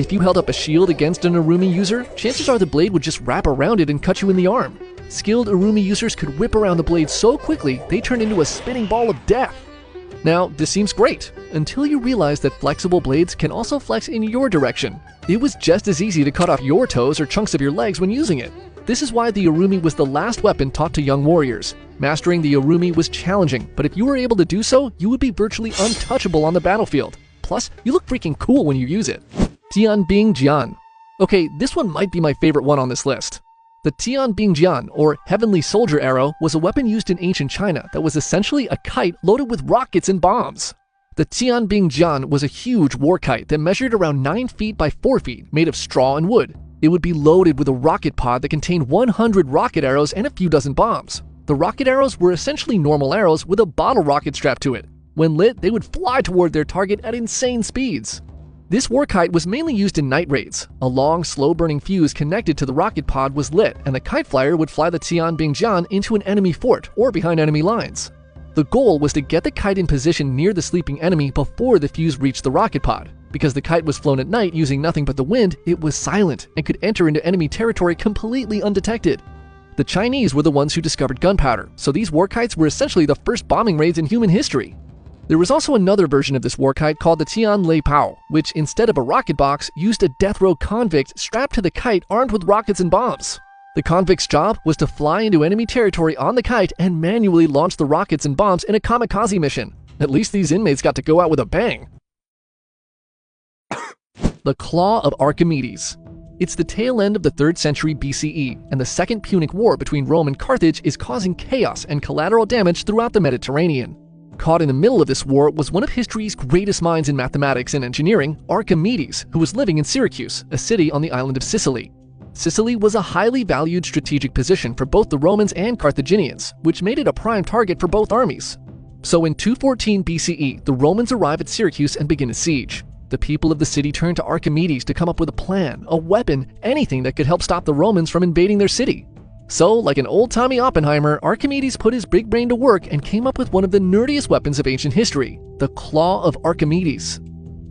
If you held up a shield against an Arumi user, chances are the blade would just wrap around it and cut you in the arm. Skilled Arumi users could whip around the blade so quickly they turned into a spinning ball of death. Now, this seems great, until you realize that flexible blades can also flex in your direction. It was just as easy to cut off your toes or chunks of your legs when using it. This is why the Arumi was the last weapon taught to young warriors. Mastering the Arumi was challenging, but if you were able to do so, you would be virtually untouchable on the battlefield. Plus, you look freaking cool when you use it. Tianbing Jian. Okay, this one might be my favorite one on this list. The Tianbing Jian, or Heavenly Soldier Arrow, was a weapon used in ancient China that was essentially a kite loaded with rockets and bombs. The Tianbing Jian was a huge war kite that measured around 9 feet by 4 feet, made of straw and wood. It would be loaded with a rocket pod that contained 100 rocket arrows and a few dozen bombs. The rocket arrows were essentially normal arrows with a bottle rocket strapped to it. When lit, they would fly toward their target at insane speeds. This war kite was mainly used in night raids. A long, slow-burning fuse connected to the rocket pod was lit, and the kite flyer would fly the Tianbing Jian into an enemy fort or behind enemy lines. The goal was to get the kite in position near the sleeping enemy before the fuse reached the rocket pod. Because the kite was flown at night using nothing but the wind, it was silent and could enter into enemy territory completely undetected. The Chinese were the ones who discovered gunpowder, so these war kites were essentially the first bombing raids in human history. There was also another version of this war kite called the Tian Lei Pao, which instead of a rocket box, used a death row convict strapped to the kite armed with rockets and bombs. The convict's job was to fly into enemy territory on the kite and manually launch the rockets and bombs in a kamikaze mission. At least these inmates got to go out with a bang. The Claw of Archimedes. It's the tail end of the 3rd century BCE, and the Second Punic War between Rome and Carthage is causing chaos and collateral damage throughout the Mediterranean. Caught in the middle of this war was one of history's greatest minds in mathematics and engineering, Archimedes, who was living in Syracuse, a city on the island of Sicily. Sicily was a highly valued strategic position for both the Romans and Carthaginians, which made it a prime target for both armies. So in 214 BCE, the Romans arrive at Syracuse and begin a siege. The people of the city turn to Archimedes to come up with a plan, a weapon, anything that could help stop the Romans from invading their city. So, like an old-timey Oppenheimer, Archimedes put his big brain to work and came up with one of the nerdiest weapons of ancient history, the Claw of Archimedes.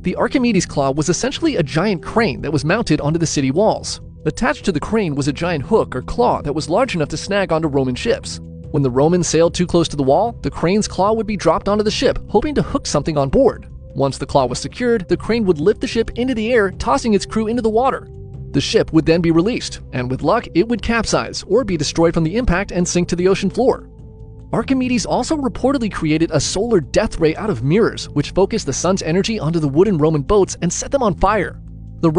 The Archimedes Claw was essentially a giant crane that was mounted onto the city walls. Attached to the crane was a giant hook or claw that was large enough to snag onto Roman ships. When the Romans sailed too close to the wall, the crane's claw would be dropped onto the ship, hoping to hook something on board. Once the claw was secured, the crane would lift the ship into the air, tossing its crew into the water. The ship would then be released, and with luck, it would capsize or be destroyed from the impact and sink to the ocean floor. Archimedes also reportedly created a solar death ray out of mirrors, which focused the sun's energy onto the wooden Roman boats and set them on fire. The